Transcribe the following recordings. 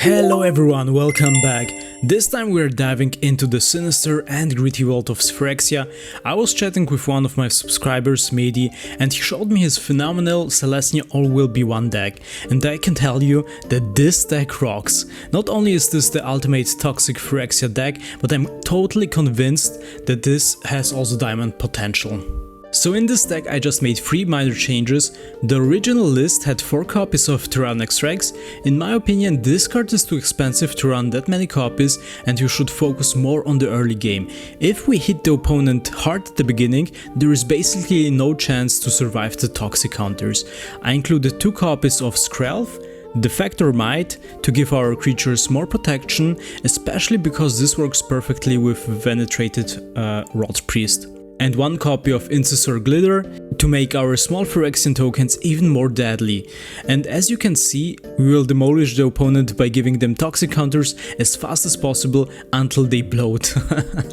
Hello everyone, welcome back. This time we are diving into the sinister and gritty world of Phyrexia. I was chatting with one of my subscribers, Mehdi, and he showed me his phenomenal Selesnya All Will Be One deck, and I can tell you that this deck rocks. Not only is this the ultimate toxic Phyrexia deck, but I'm totally convinced that this has also diamond potential. So in this deck I just made 3 minor changes. The original list had 4 copies of Tyrannosaurus Rex. In my opinion, this card is too expensive to run that many copies and you should focus more on the early game. If we hit the opponent hard at the beginning, there is basically no chance to survive the toxic counters. I included 2 copies of Skrelv, the Factor Might, to give our creatures more protection, especially because this works perfectly with Venetrated Rot Priest. And 1 copy of Incisor Glitter to make our small Phyrexian tokens even more deadly. And as you can see, we will demolish the opponent by giving them toxic counters as fast as possible until they bloat.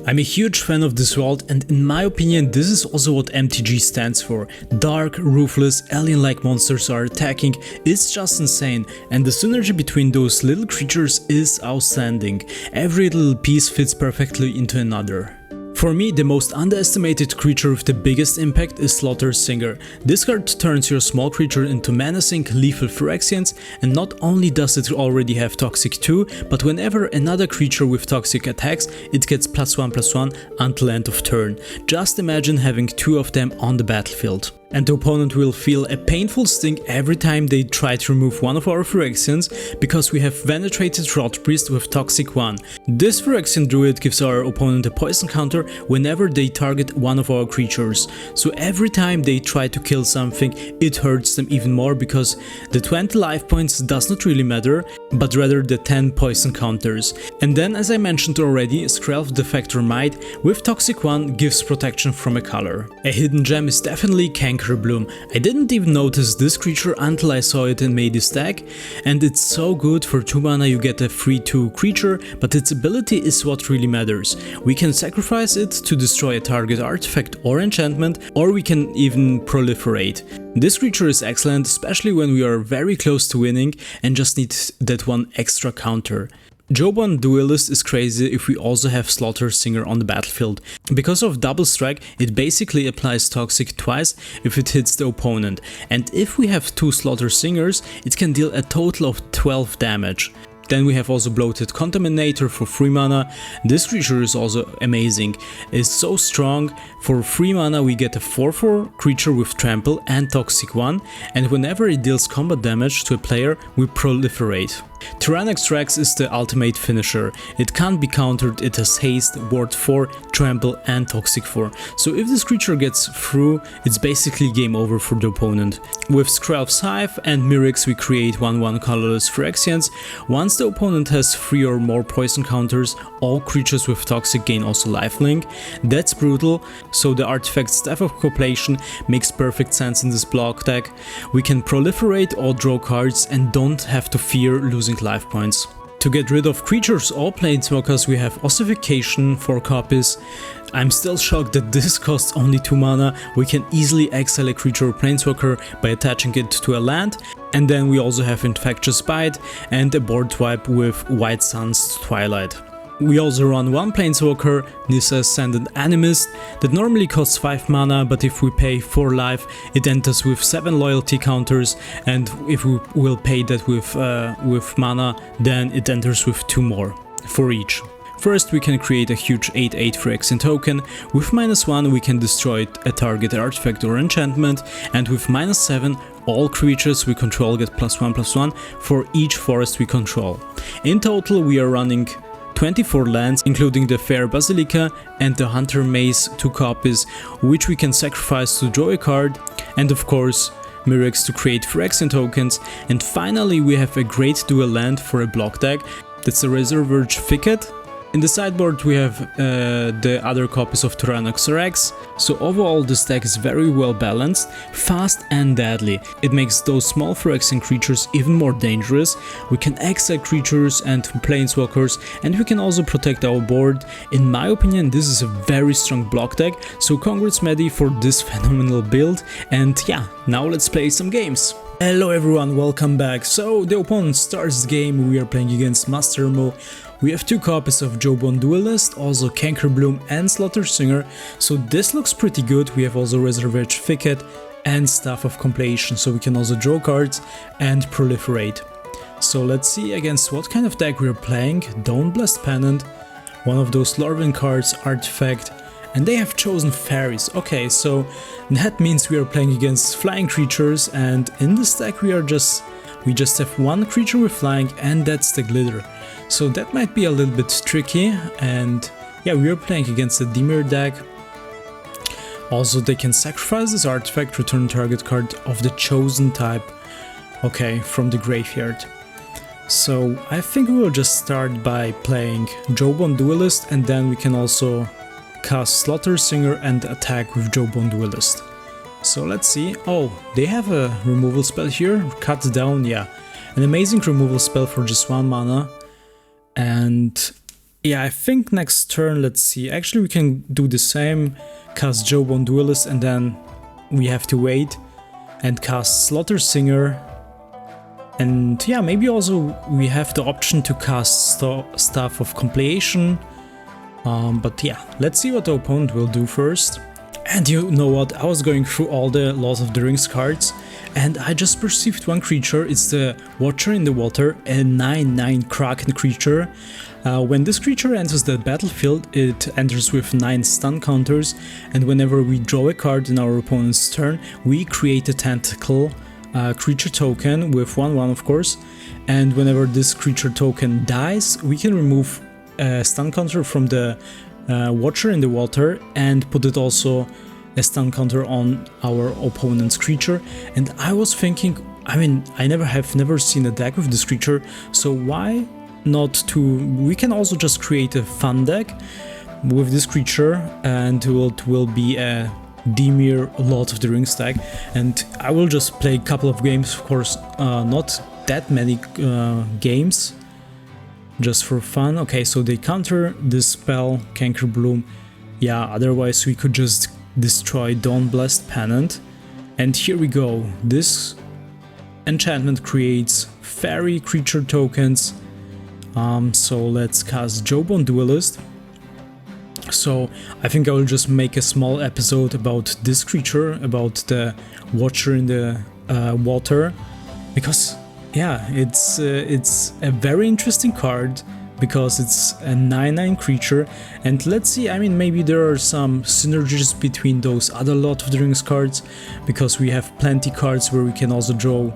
I'm a huge fan of this world, and in my opinion this is also what MTG stands for. Dark, ruthless, alien-like monsters are attacking. It's just insane, and the synergy between those little creatures is outstanding. Every little piece fits perfectly into another. For me, the most underestimated creature with the biggest impact is Slaughter Singer. This card turns your small creature into menacing, lethal Phyrexians, and not only does it already have Toxic 2, but whenever another creature with Toxic attacks, it gets +1/+1 until end of turn. Just imagine having 2 of them on the battlefield. And the opponent will feel a painful sting every time they try to remove one of our Phyrexians, because we have Venetrated Rot Priest with Toxic 1. This Phyrexian Druid gives our opponent a poison counter whenever they target one of our creatures. So every time they try to kill something, it hurts them even more, because the 20 life points does not really matter, but rather the 10 poison counters. And then, as I mentioned already, Skrelv the Factor Might with Toxic 1 gives protection from a color. A hidden gem is definitely Canker Bloom. I didn't even notice this creature until I saw it in Mehdi's deck, and it's so good. For 2 mana you get a free 2 creature, but its ability is what really matters. We can sacrifice it to destroy a target artifact or enchantment, or we can even proliferate. This creature is excellent, especially when we are very close to winning and just need that one extra counter. Joban Duelist is crazy if we also have Slaughter Singer on the battlefield. Because of double strike, it basically applies Toxic twice if it hits the opponent, and if we have 2 Slaughter Singers, it can deal a total of 12 damage. Then we have also Bloated Contaminator for 3 mana. This creature is also amazing. It's so strong. For 3 mana we get a 4/4 creature with Trample and Toxic 1, and whenever it deals combat damage to a player, we proliferate. Tyrannosaurus Rex is the ultimate finisher. It can't be countered, it has haste, ward 4, trample and toxic 4. So if this creature gets through, it's basically game over for the opponent. With Skrelv Scythe and Mirix we create 1/1 colorless Phyrexians. Once the opponent has 3 or more poison counters, all creatures with toxic gain also lifelink. That's brutal, so the artifact Staff of Completion makes perfect sense in this block deck. We can proliferate or draw cards and don't have to fear losing life points. To get rid of creatures or planeswalkers we have Ossification, 4 copies. I'm still shocked that this costs only 2 mana. We can easily exile a creature or planeswalker by attaching it to a land. And then we also have Infectious Bite and a board wipe with White Sun's Twilight. We also run 1 planeswalker, Nissa Ascendant Animist, that normally costs 5 mana, but if we pay 4 life, it enters with 7 loyalty counters, and if we will pay that with mana, then it enters with 2 more for each. First, we can create a huge 8/8 Phyrexian token. With -1 we can destroy a target artifact or enchantment, and with -7 all creatures we control get +1/+1 for each forest we control. In total we are running 24 lands, including the Fair Basilica and the Hunter Maze, 2 copies, which we can sacrifice to draw a card, and of course Mirix to create Phyrexian tokens. And finally we have a great dual land for a block deck, that's the Razorverge Thicket. In the sideboard we have the other copies of Tyrannosaurus Rex. So overall this deck is very well balanced, fast and deadly. It makes those small Phyrexian creatures even more dangerous. We can exile creatures and planeswalkers, and we can also protect our board. In my opinion this is a very strong block deck, so congrats Mehdi for this phenomenal build, and yeah, now let's play some games. Hello everyone, welcome back. So the opponent starts the game, we are playing against Mastermo. We have 2 copies of Jawbone Duelist, also Cankerbloom and Slaughter Singer, so this looks pretty good. We have also Reservoir Thicket and Staff of Completion, so we can also draw cards and proliferate. So let's see against what kind of deck we are playing. Dawn Blast Pennant, one of those Lorwyn cards, Artifact, and they have chosen Faeries. Okay, so that means we are playing against flying creatures, and in this deck we just have 1 creature with flying, and that's the Glitter. So that might be a little bit tricky, and yeah, we are playing against a Dimir deck. Also, they can sacrifice this artifact, return target card of the chosen type, okay, from the graveyard. So I think we will just start by playing Jawbone Duelist, and then we can also cast Slaughter Singer and attack with Jawbone Duelist. So let's see. Oh, they have a removal spell here, Cut Down, yeah. An amazing removal spell for just 1 mana. And yeah, I think next turn, let's see. Actually, we can do the same, cast Jawbone Duelist, and then we have to wait and cast Slaughter Singer. And yeah, maybe also we have the option to cast Staff of Completion. But yeah, let's see what the opponent will do first. And you know what, I was going through all the Lord of the Rings cards, and I just perceived 1 creature. It's the Watcher in the Water, a 9/9 Kraken creature. When this creature enters the battlefield, it enters with 9 stun counters, and whenever we draw a card in our opponent's turn, we create a tentacle creature token with 1/1 of course, and whenever this creature token dies, we can remove a stun counter from the Watcher in the Water and put it also a stun counter on our opponent's creature. And I was thinking, I mean, I have never seen a deck with this creature, so why not we can also just create a fun deck with this creature, and it will be a Dimir Lord of the Rings deck, and I will just play a couple of games, of course, not that many games, just for fun. Okay, so they counter this spell, Cankerbloom. Yeah, otherwise we could just destroy Dawn Blast Pennant. And here we go. This enchantment creates faerie creature tokens. So let's cast Jawbone Duelist. So I think I will just make a small episode about this creature, about the Watcher in the Water, because yeah, it's a very interesting card, because it's a 9/9 creature, and let's see, I mean, maybe there are some synergies between those other Lord of the Rings cards, because we have plenty cards where we can also draw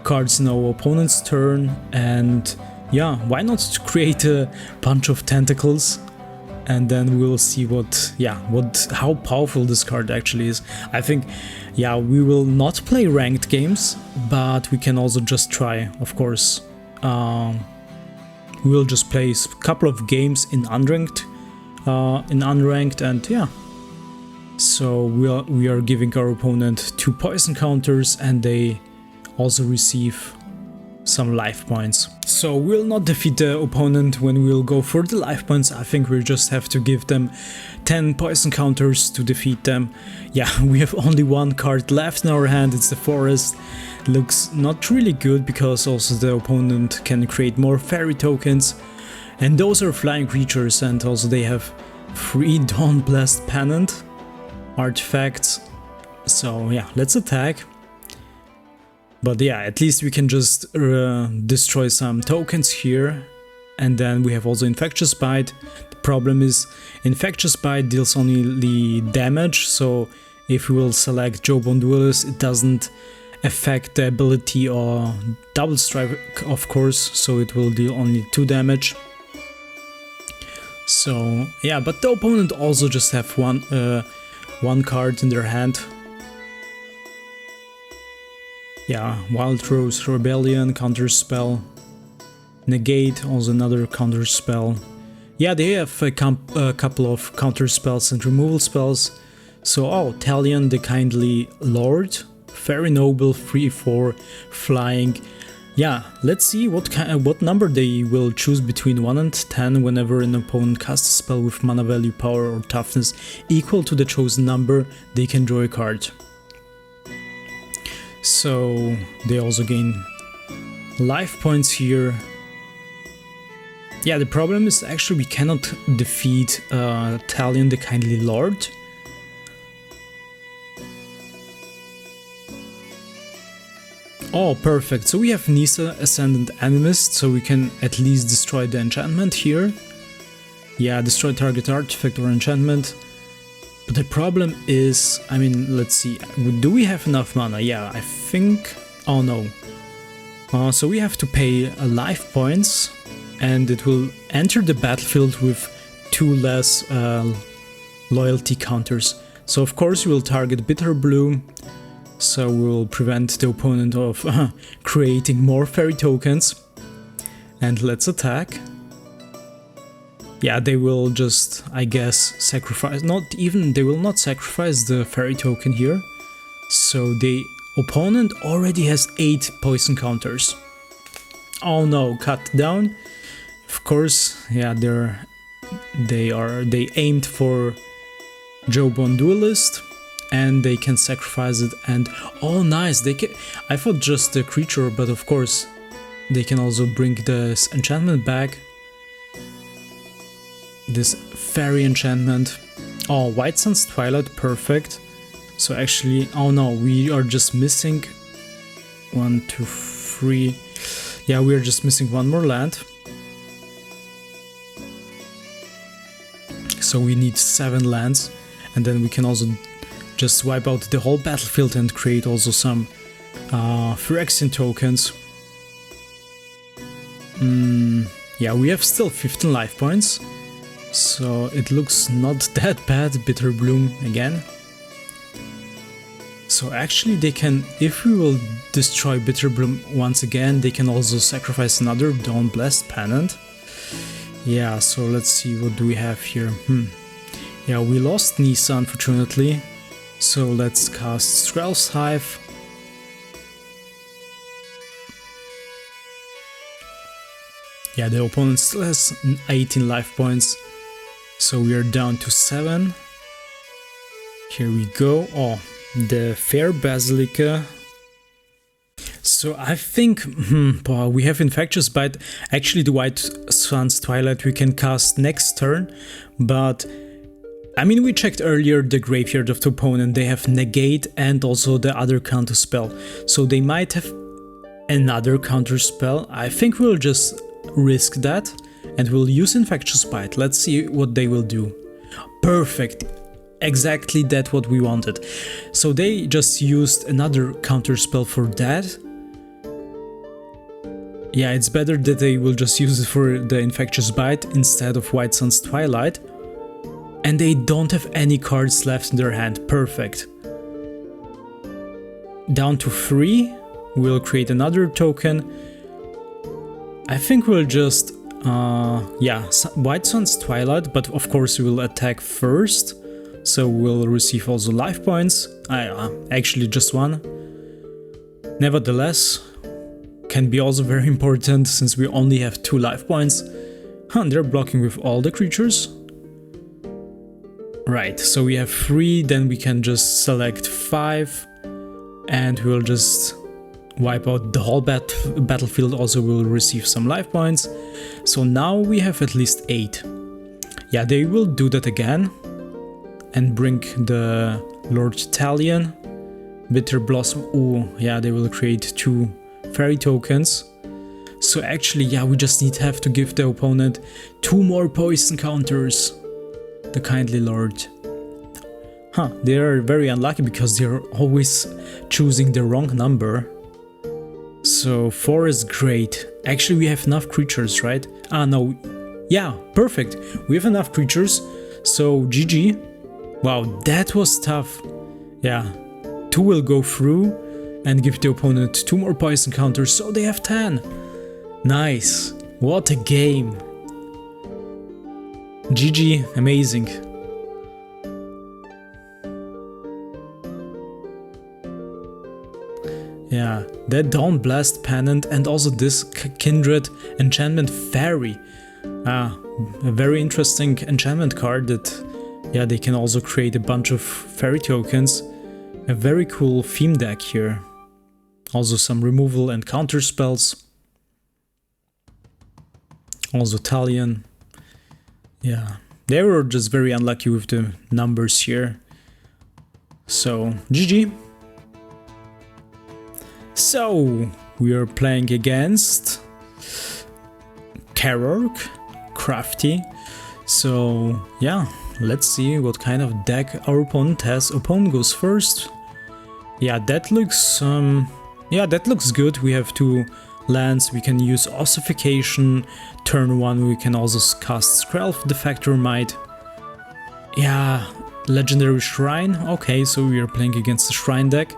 cards in our opponent's turn, and yeah, why not create a bunch of tentacles? And then we'll see how powerful this card actually is. I think, yeah, we will not play ranked games, but we can also just try, of course. We'll just play a couple of games in unranked, and yeah. So we are giving our opponent 2 poison counters, and they also receive some life points. So we'll not defeat the opponent when we'll go for the life points. I think we just have to give them 10 poison counters to defeat them. Yeah, we have only 1 card left in our hand, it's the Forest. Looks not really good, because also the opponent can create more faerie tokens, and those are flying creatures, and also they have 3 Dawn Blast Pennant artifacts. So yeah, let's attack. But yeah, at least we can just destroy some tokens here. And then we have also Infectious Bite. The problem is Infectious Bite deals only damage, so if we will select Jawbone Duelist, it doesn't affect the ability or double strike, of course, so it will deal only 2 damage. So yeah, but the opponent also just have one card in their hand. Yeah, Wild Rose, Rebellion, counter spell, Negate, also another counter spell. Yeah, they have a couple of counter spells and removal spells. So, oh, Talion the Kindly Lord, very noble, 3/4, flying. Yeah, let's see what number they will choose between 1 and 10 whenever an opponent casts a spell with mana value, power or toughness equal to the chosen number, they can draw a card. So they also gain life points here. Yeah, the problem is actually we cannot defeat Talion the Kindly Lord. Oh, perfect. So we have Nissa Ascendant Animist, so we can at least destroy the enchantment here. Yeah, destroy target artifact or enchantment. But the problem is, I mean, let's see, do we have enough mana? Yeah, I think... oh no. So we have to pay life points, and it will enter the battlefield with 2 less loyalty counters. So of course we will target Bitter Blue, so we will prevent the opponent of creating more fairy tokens. And let's attack. Yeah, they will just, I guess, sacrifice, they will not sacrifice the fairy token here. So the opponent already has 8 poison counters. Oh no, cut down. Of course, yeah, they aimed for Jawbone Duelist, and they can sacrifice it. And oh nice, I thought just the creature, but of course they can also bring this enchantment back. This fairy enchantment. Oh, White Sun's Twilight, perfect. So actually, oh no, we are just missing 1, 2, 3. Yeah, we are just missing 1 more land. So we need 7 lands, and then we can also just wipe out the whole battlefield and create also some Phyrexian tokens. Yeah, we have still 15 life points, so it looks not that bad. Bitter Bloom again. So actually they can, if we will destroy Bitter Bloom once again, they can also sacrifice another Dawn Blessed Pennant. Yeah, so let's see, what do we have here? Yeah, we lost Nissa, unfortunately. So let's cast Skrell's Hive. Yeah, the opponent still has 18 life points. So we are down to 7. Here we go. Oh, the Fair Basilica. So I think we have Infectious Bite. Actually, the White Sun's Twilight we can cast next turn, but I mean, we checked earlier the graveyard of the opponent. They have Negate and also the other counter spell, so they might have another counter spell. I think we'll just risk that and we'll use Infectious Bite. Let's see what they will do. Perfect. Exactly that what we wanted. So they just used another counter spell for that. Yeah, it's better that they will just use it for the Infectious Bite instead of White Sun's Twilight. And they don't have any cards left in their hand. Perfect. Down to 3. We'll create another token. I think we'll just yeah, White Sun's Twilight, but of course we will attack first. So we'll receive also life points. Actually just 1. Nevertheless, can be also very important since we only have 2 life points. They're blocking with all the creatures. Right, so we have 3, then we can just select 5, and we'll just wipe out the whole battlefield. Also will receive some life points. So now we have at least 8. Yeah, they will do that again and bring the Lord Talion. Bitter Blossom. Oh, yeah, they will create 2 fairy tokens. So actually, yeah, we just have to give the opponent 2 more poison counters. The Kindly Lord. They are very unlucky because they're always choosing the wrong number. So 4 is great. Actually, we have enough creatures, right? No. Yeah, perfect. We have enough creatures. So GG. Wow, that was tough. Yeah, 2 will go through and give the opponent 2 more poison counters, so they have 10. Nice. What a game. GG, amazing. Yeah, that Dawn Blast Pennant and also this Kindred Enchantment Faerie. A very interesting enchantment card that, yeah, they can also create a bunch of fairy tokens. A very cool theme deck here. Also some removal and counter spells. Also Talion. Yeah, they were just very unlucky with the numbers here. So, GG. So, we are playing against Karork, Crafty. So, yeah, let's see what kind of deck our opponent has. Opponent goes first. Yeah, that looks good. We have 2 lands, we can use Ossification. Turn 1 we can also cast Skrelv Defector Might. Yeah, Legendary Shrine. Okay, so we are playing against the Shrine deck.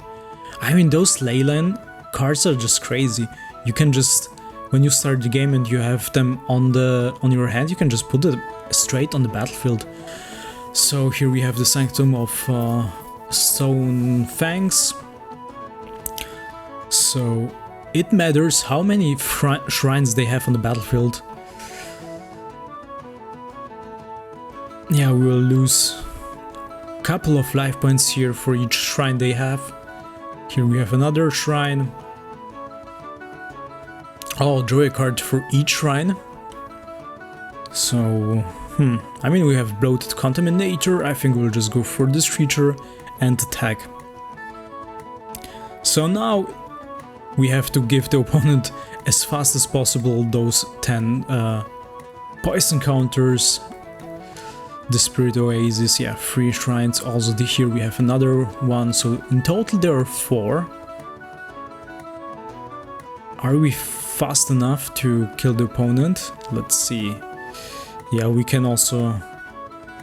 I mean, those Leyline cards are just crazy. You can just, when you start the game and you have them on your hand, you can just put it straight on the battlefield. So here we have the Sanctum of Stone Fangs. So it matters how many shrines they have on the battlefield. Yeah, we will lose a couple of life points here for each shrine they have. Here we have another shrine. I'll draw a card for each shrine. So, I mean, we have Bloated Contaminator. I think we'll just go for this creature and attack. So now we have to give the opponent as fast as possible those 10 poison counters. The Spirit Oasis, yeah, 3 shrines. Also here we have another one, so in total there are 4. Are we fast enough to kill the opponent? Let's see. Yeah, we can also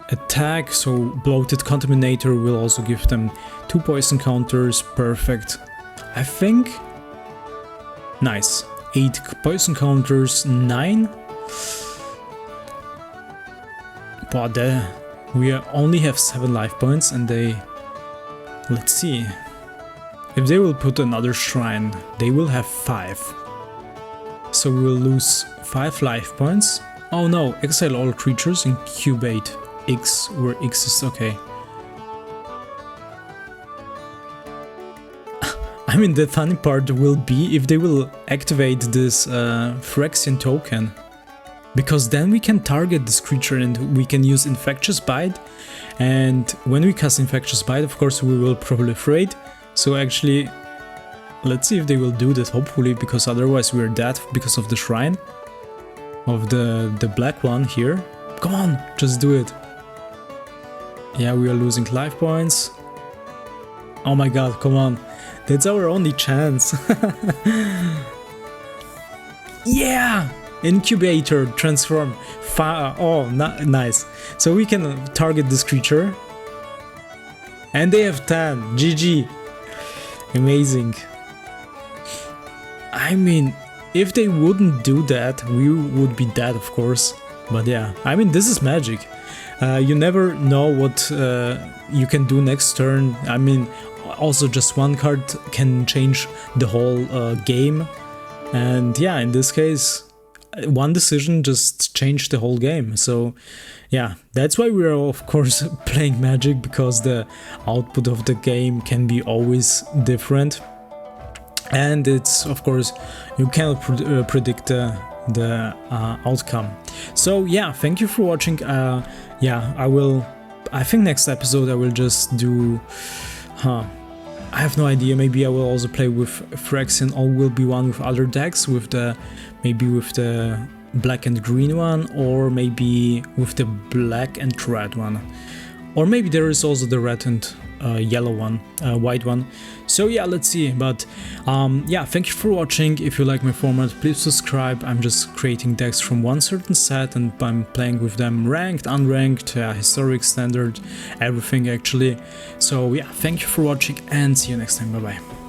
attack, so Bloated Contaminator will also give them 2 poison counters. Perfect. I think... Nice. 8 poison counters, 9. But we only have 7 life points and they... Let's see. If they will put another shrine, they will have 5. So we will lose 5 life points. Oh no, exile all creatures, incubate X, where X is okay. I mean, the funny part will be if they will activate this Phyrexian token. Because then we can target this creature and we can use Infectious Bite. And when we cast Infectious Bite, of course, we will proliferate. So actually, let's see if they will do that, hopefully, because otherwise we're dead because of the shrine. Of the black one here. Come on, just do it. Yeah, we are losing life points. Oh my god, come on. That's our only chance. Yeah! Incubator, transform. Oh, nice. So we can target this creature. And they have 10. GG. Amazing. I mean, if they wouldn't do that, we would be dead, of course. But yeah, I mean, this is magic. You never know what you can do next turn. I mean, also just one card can change the whole game. And yeah, in this case, one decision just changed the whole game. So yeah, that's why we're of course playing Magic, because the output of the game can be always different. And it's, of course, you cannot predict the outcome. So yeah, thank you for watching. Yeah, I think next episode I will just do, I have no idea, maybe I will also play with Phyrexian, or will be one with other decks, maybe with the black and green one, or maybe with the black and red one. Or maybe there is also the red and yellow one, white one. So yeah, let's see. But yeah, thank you for watching. If you like my format, please subscribe. I'm just creating decks from one certain set and I'm playing with them ranked, unranked, historic, standard, everything actually. So yeah, thank you for watching and see you next time. Bye bye.